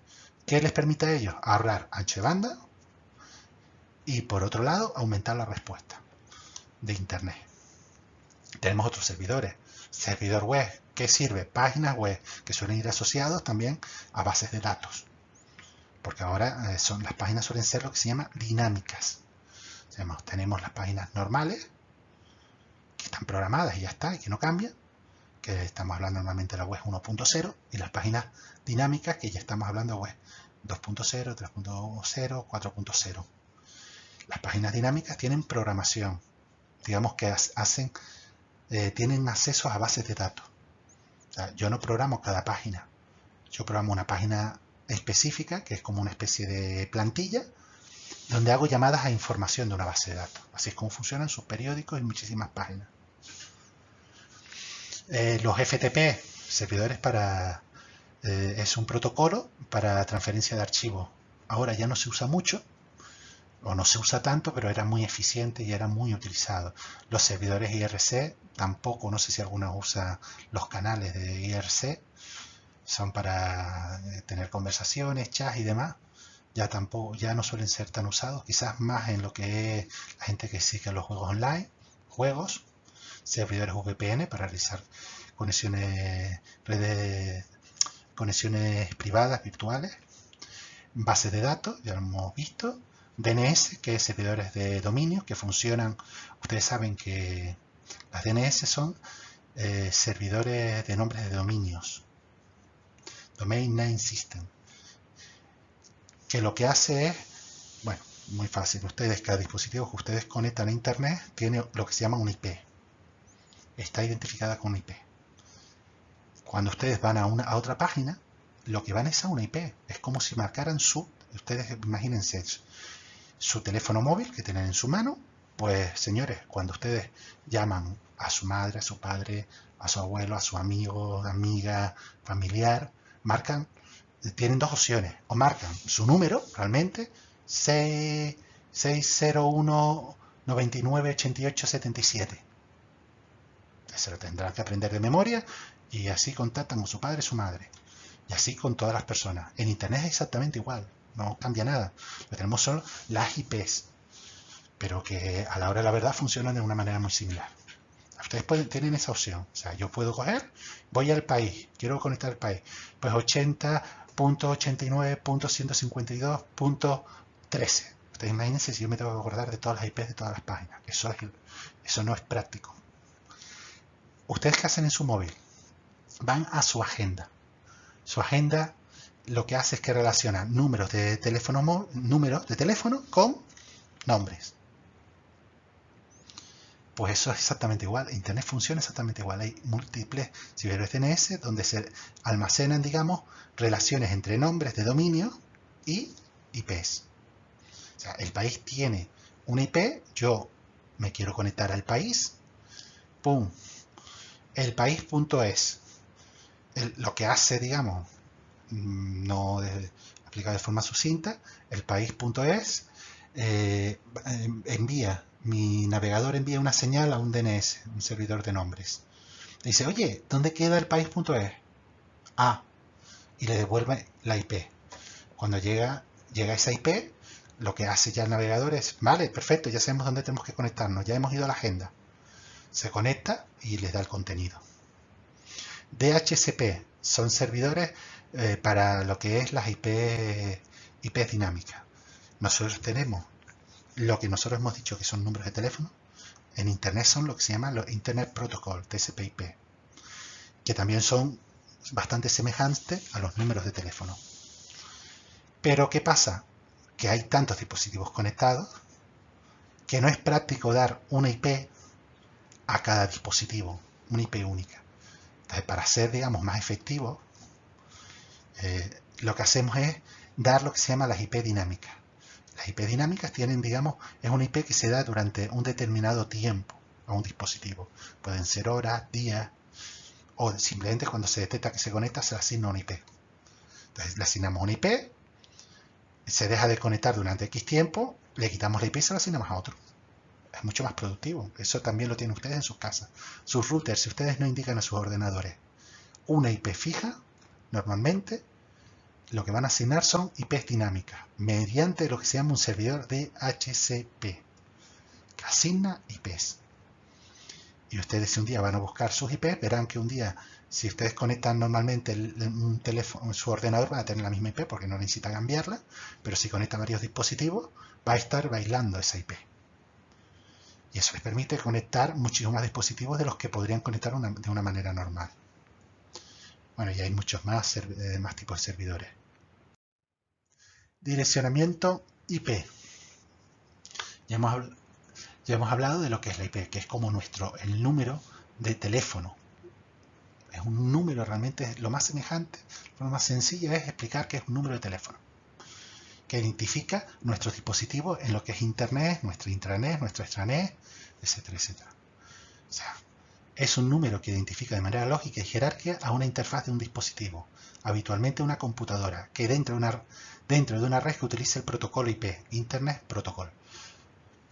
¿Qué les permite a ellos? Ahorrar ancho de banda y por otro lado aumentar la respuesta de Internet. Tenemos otros servidores. Servidor web, ¿qué sirve? Páginas web que suelen ir asociados también a bases de datos. Porque ahora las páginas suelen ser lo que se llama dinámicas. Tenemos las páginas normales, que están programadas y ya está, y que no cambian, que estamos hablando normalmente de la web 1.0, y las páginas dinámicas, que ya estamos hablando de web 2.0, 3.0, 4.0. Las páginas dinámicas tienen programación, digamos que tienen acceso a bases de datos. O sea, yo no programo cada página, yo programo una página específica, que es como una especie de plantilla, donde hago llamadas a información de una base de datos. Así es como funcionan sus periódicos y muchísimas páginas. Los FTP, servidores es un protocolo para transferencia de archivos. Ahora ya no se usa mucho, o no se usa tanto, pero era muy eficiente y era muy utilizado. Los servidores IRC tampoco, no sé si alguno usa los canales de IRC, son para tener conversaciones, chats y demás. Ya no suelen ser tan usados, quizás más en lo que es la gente que sigue los juegos online, servidores VPN para realizar conexiones privadas, virtuales, bases de datos, ya lo hemos visto, DNS, que es servidores de dominio que funcionan. Ustedes saben que las DNS son servidores de nombres de dominios, Domain Name System, que lo que hace es, bueno, muy fácil. Cada dispositivo que ustedes conectan a Internet tiene lo que se llama un IP. Está identificada con un IP. Cuando ustedes van a otra página, lo que van es a una IP. Es como si marcaran ustedes imagínense su teléfono móvil que tienen en su mano. Pues señores, cuando ustedes llaman a su madre, a su padre, a su abuelo, a su amigo, amiga, familiar, tienen dos opciones. O marcan su número, realmente, 601 99 88 77. Se lo tendrán que aprender de memoria y así contactan con su padre y su madre. Y así con todas las personas. En Internet es exactamente igual, no cambia nada. Lo que tenemos son las IPs. pero que a la hora de la verdad funcionan de una manera muy similar. Ustedes tienen esa opción. O sea, yo puedo coger, voy al país, quiero conectar al país, pues 80.89.152.13. Ustedes imagínense si yo me tengo que acordar de todas las IPs de todas las páginas. Eso no es práctico. ¿Ustedes qué hacen en su móvil? Van a su agenda. Su agenda lo que hace es que relaciona números de teléfono con nombres. Pues eso es exactamente igual. Internet funciona exactamente igual. Hay múltiples servidores DNS donde se almacenan, digamos, relaciones entre nombres de dominio y IPs. O sea, el país tiene una IP, yo me quiero conectar al país, ¡pum! El país.es. Lo que hace, digamos, no aplicado de forma sucinta, el país.es mi navegador envía una señal a un DNS, un servidor de nombres. Dice, oye, ¿dónde queda el país.es? Y le devuelve la IP. Cuando llega esa IP, lo que hace ya el navegador es, vale, perfecto, ya sabemos dónde tenemos que conectarnos, ya hemos ido a la agenda. Se conecta y les da el contenido. DHCP son servidores para lo que es las IPs dinámicas. Nosotros tenemos lo que nosotros hemos dicho que son números de teléfono. En Internet son lo que se llama los Internet Protocol, TCP/IP, que también son bastante semejantes a los números de teléfono. Pero ¿qué pasa? Que hay tantos dispositivos conectados que no es práctico dar una IP a cada dispositivo, una IP única. Entonces, para ser, digamos, más efectivos, lo que hacemos es dar lo que se llama las IP dinámicas. Las IP dinámicas tienen, digamos, es una IP que se da durante un determinado tiempo a un dispositivo. Pueden ser horas, días, o simplemente cuando se detecta que se conecta se le asigna una IP. Entonces le asignamos una IP, se deja de conectar durante X tiempo, le quitamos la IP y se la asignamos a otro. Es mucho más productivo. Eso también lo tienen ustedes en sus casas. Sus routers, si ustedes no indican a sus ordenadores una IP fija, normalmente lo que van a asignar son IPs dinámicas, mediante lo que se llama un servidor DHCP, que asigna IPs. Y ustedes si un día van a buscar sus IPs, verán que un día, si ustedes conectan normalmente un teléfono, su ordenador, van a tener la misma IP porque no necesita cambiarla, pero si conectan varios dispositivos, va a estar bailando esa IP. Y eso les permite conectar muchísimos más dispositivos de los que podrían conectar de una manera normal. Bueno, y hay muchos más tipos de servidores. Direccionamiento IP. Ya hemos hablado de lo que es la IP, que es como el número de teléfono. Es un número, realmente lo más semejante, lo más sencilla es explicar que es un número de teléfono, que identifica nuestros dispositivos en lo que es Internet, nuestra intranet, nuestra extranet, etcétera, etcétera. O sea, es un número que identifica de manera lógica y jerárquica a una interfaz de un dispositivo, habitualmente una computadora, que dentro de una red que utiliza el protocolo IP, Internet Protocol.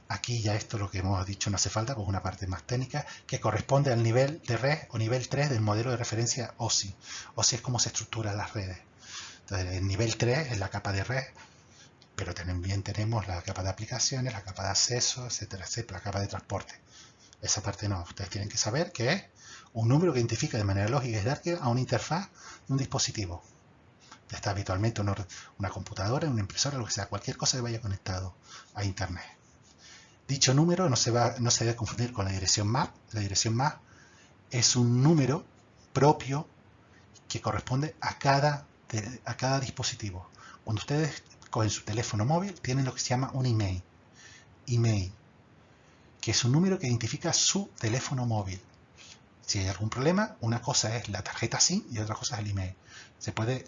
Aquí ya esto lo que hemos dicho no hace falta, pues una parte más técnica, que corresponde al nivel de red o nivel 3 del modelo de referencia OSI. OSI es cómo se estructuran las redes. Entonces, el nivel 3 es la capa de red, pero también tenemos la capa de aplicaciones, la capa de acceso, etcétera, etcétera, la capa de transporte. Esa parte no, ustedes tienen que saber que es un número que identifica de manera lógica y jerárquica a una interfaz de un dispositivo. Está habitualmente una computadora, una impresora, lo que sea, cualquier cosa que vaya conectado a Internet. Dicho número no se debe confundir con la dirección MAC. La dirección MAC es un número propio que corresponde a cada dispositivo. Cuando ustedes cogen su teléfono móvil, tienen lo que se llama un email, que es un número que identifica su teléfono móvil. Si hay algún problema, una cosa es la tarjeta SIM y otra cosa es el email. Se puede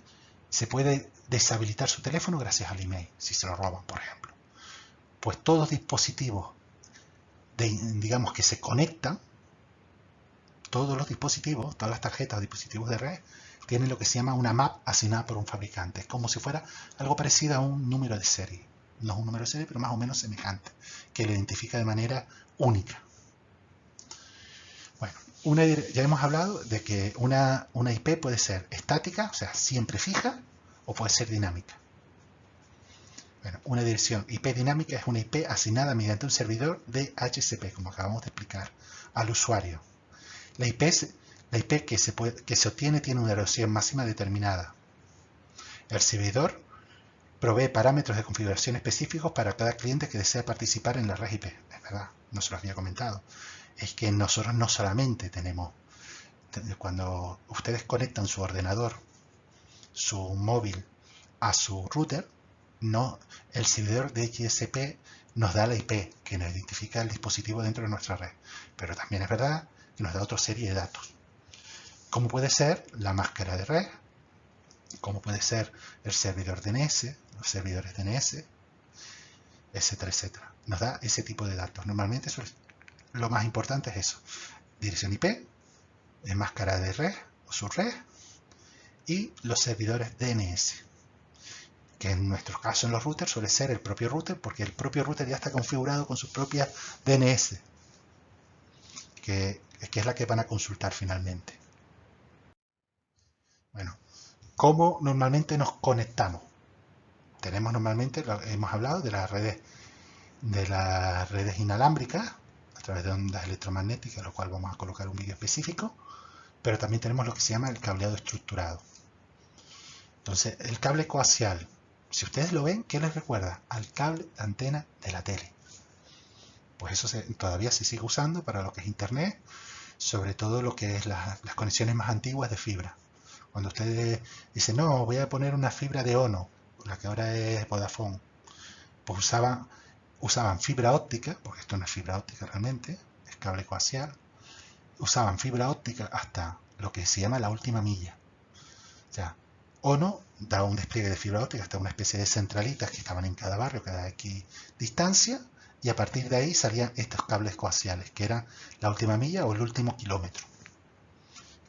deshabilitar su teléfono gracias al email, si se lo roban, por ejemplo. Pues todos los dispositivos, digamos que se conectan, todos los dispositivos, todas las tarjetas o dispositivos de red, tienen lo que se llama una MAP asignada por un fabricante. Es como si fuera algo parecido a un número de serie. No es un número de serie, pero más o menos semejante, que lo identifica de manera única. Bueno, ya hemos hablado de que una IP puede ser estática, o sea, siempre fija, o puede ser dinámica. Bueno, una dirección IP dinámica es una IP asignada mediante un servidor DHCP, como acabamos de explicar, al usuario. La IP que se obtiene tiene una duración máxima determinada. El servidor provee parámetros de configuración específicos para cada cliente que desea participar en la red IP. Es verdad, no se lo había comentado. Es que nosotros no solamente tenemos, cuando ustedes conectan su ordenador, su móvil a su router, no, el servidor de DHCP nos da la IP que nos identifica el dispositivo dentro de nuestra red. Pero también es verdad que nos da otra serie de datos, como puede ser la máscara de red, como puede ser el servidor DNS, los servidores DNS, etcétera, etcétera. Nos da ese tipo de datos. Normalmente lo más importante es eso: dirección IP, máscara de red o subred y los servidores DNS, que en nuestro caso en los routers suele ser el propio router, porque el propio router ya está configurado con su propia DNS, que es la que van a consultar finalmente. Bueno, ¿cómo normalmente nos conectamos? Tenemos normalmente, hemos hablado de las redes inalámbricas a través de ondas electromagnéticas, lo cual vamos a colocar un vídeo específico, pero también tenemos lo que se llama el cableado estructurado. Entonces, el cable coaxial, si ustedes lo ven, ¿qué les recuerda? Al cable de antena de la tele. Pues eso todavía se sigue usando para lo que es internet, sobre todo lo que es las conexiones más antiguas de fibra. Cuando ustedes dicen, no, voy a poner una fibra de Ono, la que ahora es Vodafone, pues usaban fibra óptica, porque esto no es fibra óptica realmente, es cable coaxial. Usaban fibra óptica hasta lo que se llama la última milla. O sea, Ono daba un despliegue de fibra óptica hasta una especie de centralitas que estaban en cada barrio, cada X distancia, y a partir de ahí salían estos cables coaxiales, que eran la última milla o el último kilómetro,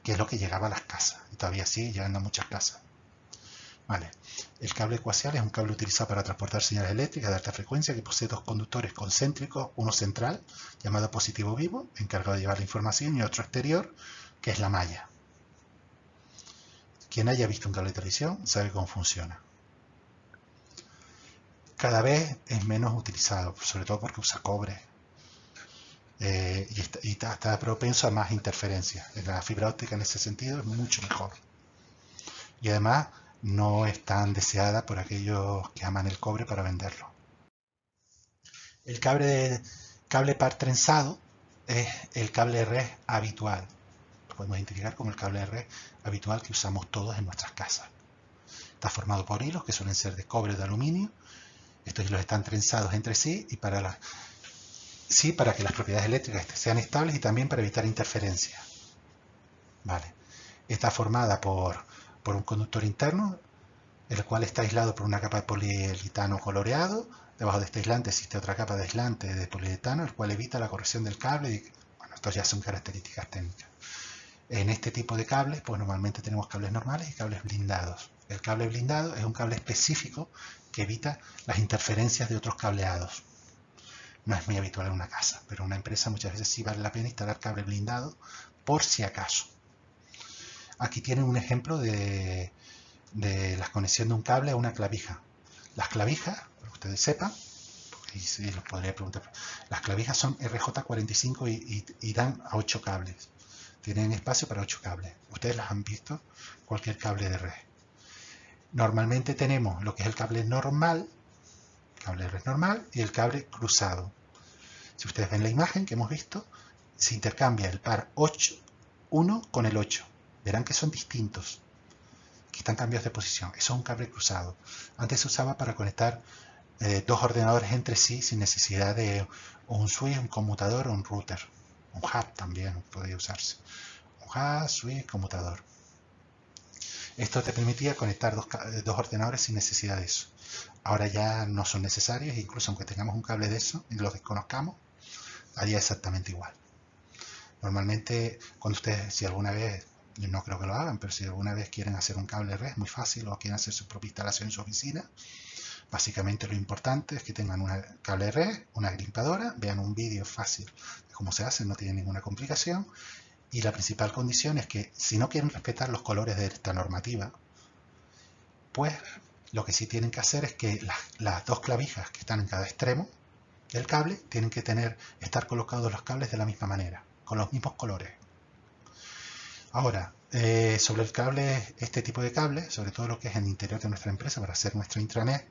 que es lo que llegaba a las casas, y todavía sigue llegando a muchas casas. Vale. El cable coaxial es un cable utilizado para transportar señales eléctricas de alta frecuencia que posee dos conductores concéntricos, uno central, llamado positivo vivo, encargado de llevar la información, y otro exterior, que es la malla. Quien haya visto un cable de televisión sabe cómo funciona. Cada vez es menos utilizado, sobre todo porque usa cobre y está propenso a más interferencias. La fibra óptica en ese sentido es mucho mejor. Y además no es tan deseada por aquellos que aman el cobre para venderlo. El cable par trenzado es el cable de red habitual. Lo podemos identificar como el cable de red habitual que usamos todos en nuestras casas. Está formado por hilos que suelen ser de cobre o de aluminio. Estos hilos están trenzados entre sí y para que las propiedades eléctricas sean estables y también para evitar interferencias. Vale. Está formada por un conductor interno, el cual está aislado por una capa de poliuretano coloreado. Debajo de este aislante existe otra capa de aislante de poliuretano, el cual evita la corrosión del cable. Bueno, estos ya son características técnicas. En este tipo de cables, pues normalmente tenemos cables normales y cables blindados. El cable blindado es un cable específico que evita las interferencias de otros cableados. No es muy habitual en una casa, pero en una empresa muchas veces sí vale la pena instalar cable blindado por si acaso. Aquí tienen un ejemplo de la conexión de un cable a una clavija. Las clavijas, para que ustedes sepan, y sí los podría preguntar, las clavijas son RJ45 y dan a 8 cables. Tienen espacio para 8 cables. Ustedes las han visto, cualquier cable de red. Normalmente tenemos lo que es el cable normal, cable de red normal, y el cable cruzado. Si ustedes ven la imagen que hemos visto, se intercambia el par 1 con el 8. Verán que son distintos, que están cambiados de posición. Eso es un cable cruzado. Antes se usaba para conectar dos ordenadores entre sí sin necesidad de un switch, un conmutador o un router. Un hub también podría usarse. Un hub, switch, conmutador. Esto te permitía conectar dos ordenadores sin necesidad de eso. Ahora ya no son necesarios, incluso aunque tengamos un cable de eso y lo desconozcamos, haría exactamente igual. Normalmente, cuando ustedes, si alguna vez, yo no creo que lo hagan, pero si alguna vez quieren hacer un cable red, es muy fácil, o quieren hacer su propia instalación en su oficina, básicamente lo importante es que tengan un cable de red, una grimpadora, vean un vídeo fácil de cómo se hace, no tiene ninguna complicación. Y la principal condición es que si no quieren respetar los colores de esta normativa, pues Lo que sí tienen que hacer es que las dos clavijas que están en cada extremo del cable tienen que estar colocados los cables de la misma manera, con los mismos colores. Ahora, sobre el cable, este tipo de cable, sobre todo lo que es en el interior de nuestra empresa para hacer nuestro intranet,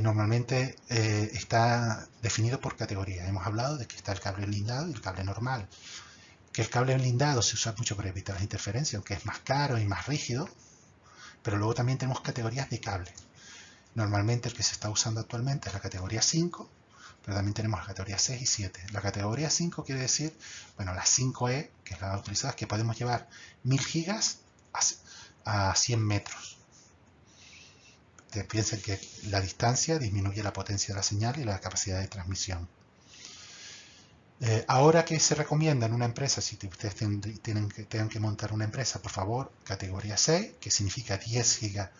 normalmente está definido por categoría. Hemos hablado de que está el cable blindado y el cable normal. Que el cable blindado se usa mucho para evitar las interferencias, aunque es más caro y más rígido, pero luego también tenemos categorías de cable. Normalmente el que se está usando actualmente es la categoría 5, pero también tenemos la categoría 6 y 7. La categoría 5 quiere decir, bueno, la 5E, que es la utilizada, es que podemos llevar 1000 gigas a 100 metros. Piensen que la distancia disminuye la potencia de la señal y la capacidad de transmisión. Ahora que se recomienda en una empresa, si ustedes tengan que montar una empresa, por favor, categoría 6, que significa 10 gigas.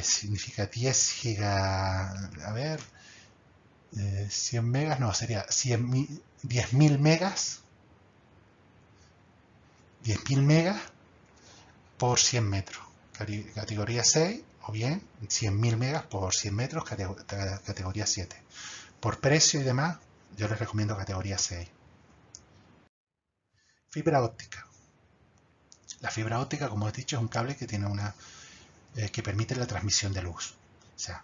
Significa 10 gigas, a ver, 100 megas, no, sería 10.000 megas, 10.000 megas por 100 metros. Categoría 6, o bien 100.000 megas por 100 metros, categoría 7. Por precio y demás, yo les recomiendo categoría 6. Fibra óptica. La fibra óptica, como he dicho, es un cable que tiene que permite la transmisión de luz. O sea,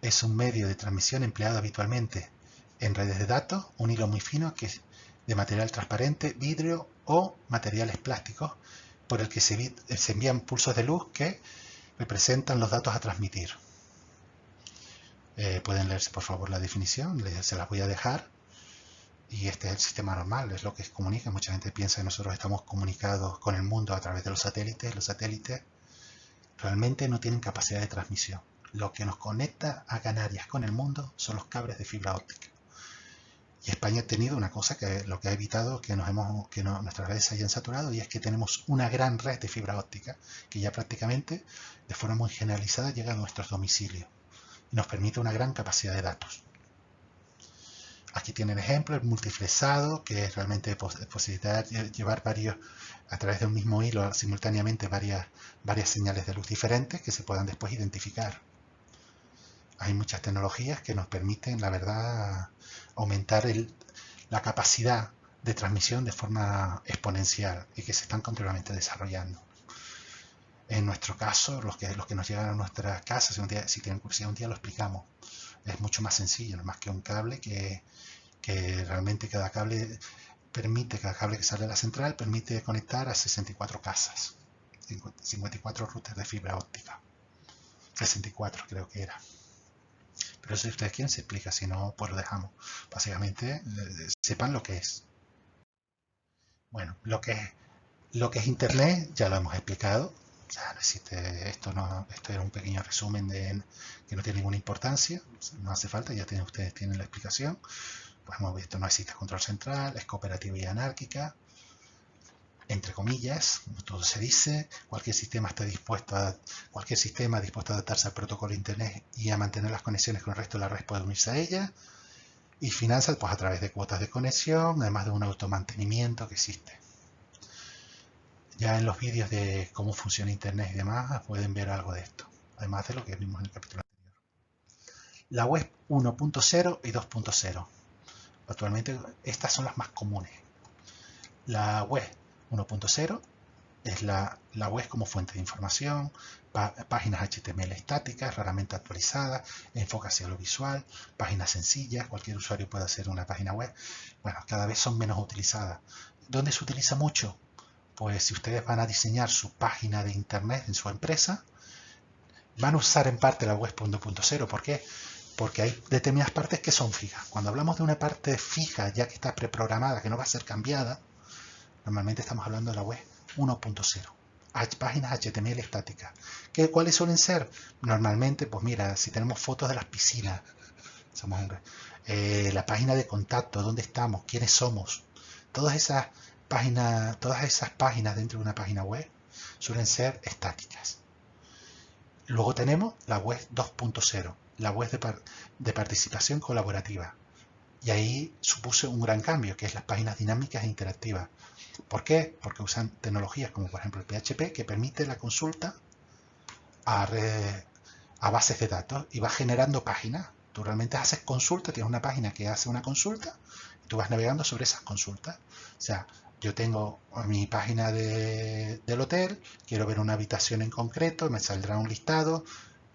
es un medio de transmisión empleado habitualmente en redes de datos, un hilo muy fino que es de material transparente, vidrio o materiales plásticos, por el que se envían pulsos de luz que representan los datos a transmitir. Pueden leerse por favor la definición, se las voy a dejar. Y este es el sistema normal, es lo que se comunica. Mucha gente piensa que nosotros estamos comunicados con el mundo a través de los satélites. Los satélites realmente no tienen capacidad de transmisión. Lo que nos conecta a Canarias con el mundo son los cables de fibra óptica. Y España ha tenido una cosa que lo que ha evitado que nuestras redes se hayan saturado, y es que tenemos una gran red de fibra óptica que ya prácticamente de forma muy generalizada llega a nuestros domicilios y nos permite una gran capacidad de datos. Aquí tienen ejemplo, el multiflexado, que es realmente posibilitar llevar a través de un mismo hilo simultáneamente varias señales de luz diferentes que se puedan después identificar. Hay muchas tecnologías que nos permiten, la verdad, aumentar la capacidad de transmisión de forma exponencial y que se están continuamente desarrollando. En nuestro caso, los que nos llegan a nuestras casas, si tienen curiosidad, un día lo explicamos. Es mucho más sencillo, no más que un cable que realmente cada cable que sale de la central permite conectar a 64 casas, 54 routers de fibra óptica, 64 creo que era. Pero si ustedes quieren se explica, si no pues lo dejamos. Básicamente sepan lo que es. Bueno, lo que es Internet ya lo hemos explicado. O sea, no existe esto era un pequeño resumen que no tiene ninguna importancia, no hace falta, ustedes tienen la explicación. Pues hemos visto, no existe control central, es cooperativa y anárquica, entre comillas, como todo se dice. Cualquier sistema dispuesto a adaptarse al protocolo de Internet y a mantener las conexiones con el resto de la red puede unirse a ella, y financia pues a través de cuotas de conexión, además de un automantenimiento que existe. Ya en los vídeos de cómo funciona Internet y demás pueden ver algo de esto, además de lo que vimos en el capítulo anterior. La web 1.0 y 2.0. Actualmente estas son las más comunes. La web 1.0 es la web como fuente de información, páginas HTML estáticas, raramente actualizadas, enfoque hacia lo visual, páginas sencillas, cualquier usuario puede hacer una página web. Bueno, cada vez son menos utilizadas. ¿Dónde se utiliza mucho? Pues si ustedes van a diseñar su página de internet en su empresa, van a usar en parte la web 1.0. ¿Por qué? Porque hay determinadas partes que son fijas. Cuando hablamos de una parte fija, ya que está preprogramada, que no va a ser cambiada, normalmente estamos hablando de la web 1.0. Páginas HTML estáticas. ¿Cuáles suelen ser? Normalmente, pues mira, si tenemos fotos de las piscinas, la página de contacto, dónde estamos, quiénes somos, todas esas páginas dentro de una página web suelen ser estáticas. Luego tenemos la web 2.0, la web de participación colaborativa. Y ahí supuse un gran cambio, que es las páginas dinámicas e interactivas. ¿Por qué? Porque usan tecnologías como por ejemplo el PHP, que permite la consulta a bases de datos y vas generando páginas. Tú realmente haces consulta, tienes una página que hace una consulta y tú vas navegando sobre esas consultas. O sea, yo tengo mi página del hotel, quiero ver una habitación en concreto, me saldrá un listado,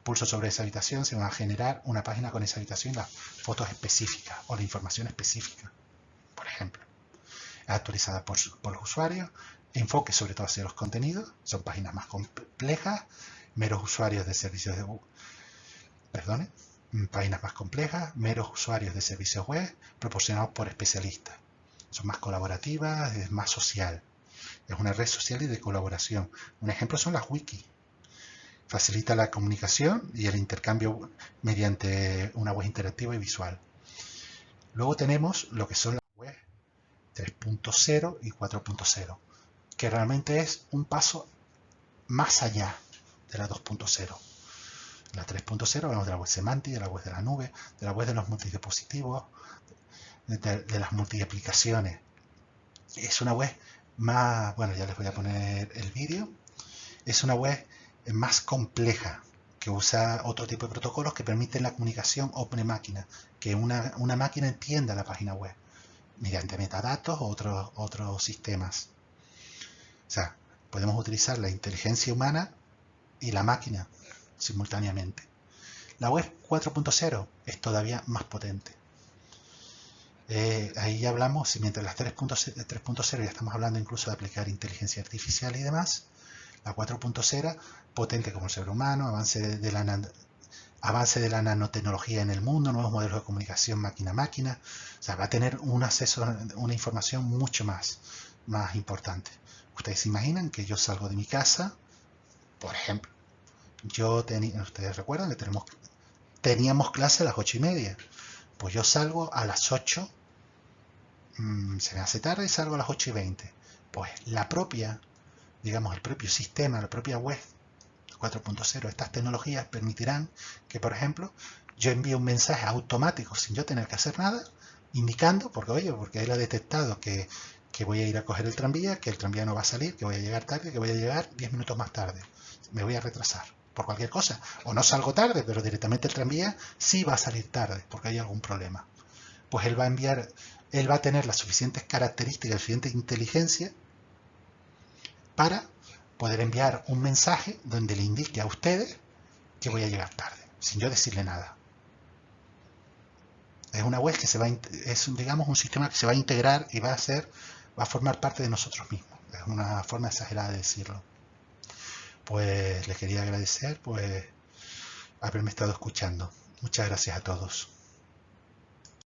pulso sobre esa habitación, se me va a generar una página con esa habitación y las fotos específicas o la información específica, por ejemplo. Actualizada por los usuarios, enfoque sobre todo hacia los contenidos, son páginas más complejas, meros usuarios de servicios de páginas más complejas, meros usuarios de servicios web proporcionados por especialistas. Son más colaborativas, es más social. Es una red social y de colaboración. Un ejemplo son las wikis. Facilita la comunicación y el intercambio mediante una web interactiva y visual. Luego tenemos lo que son las webs 3.0 y 4.0, que realmente es un paso más allá de la 2.0. La 3.0 hablamos de la web semántica, de la web de la nube, de la web de los multidispositivos, de las multiaplicaciones. Es una web más, bueno, ya les voy a poner el vídeo, es una web más compleja, que usa otro tipo de protocolos que permiten la comunicación hombre-máquina, que una máquina entienda la página web mediante metadatos o otros sistemas. O sea, podemos utilizar la inteligencia humana y la máquina simultáneamente. La web 4.0 es todavía más potente. Ahí ya hablamos, si mientras las 3.0 ya estamos hablando incluso de aplicar inteligencia artificial y demás, la 4.0 potente como el ser humano, avance de la nanotecnología en el mundo, nuevos modelos de comunicación máquina-máquina, o sea, va a tener un acceso a una información mucho más importante. Ustedes se imaginan que yo salgo de mi casa, por ejemplo, ustedes recuerdan que teníamos clase a las 8:30, pues yo salgo a las 8, se me hace tarde y salgo a las 8:20. Pues el propio sistema, la propia web 4.0, estas tecnologías permitirán que, por ejemplo, yo envíe un mensaje automático sin yo tener que hacer nada, indicando, porque él ha detectado que voy a ir a coger el tranvía, que el tranvía no va a salir, que voy a llegar tarde, que voy a llegar 10 minutos más tarde. Me voy a retrasar por cualquier cosa. O no salgo tarde, pero directamente el tranvía sí va a salir tarde porque hay algún problema. Pues él va a tener las suficientes características, suficiente inteligencia para poder enviar un mensaje donde le indique a ustedes que voy a llegar tarde, sin yo decirle nada. Es una web que digamos, un sistema que se va a integrar y va a formar parte de nosotros mismos. Es una forma exagerada de decirlo. Pues les quería agradecer haberme estado escuchando. Muchas gracias a todos.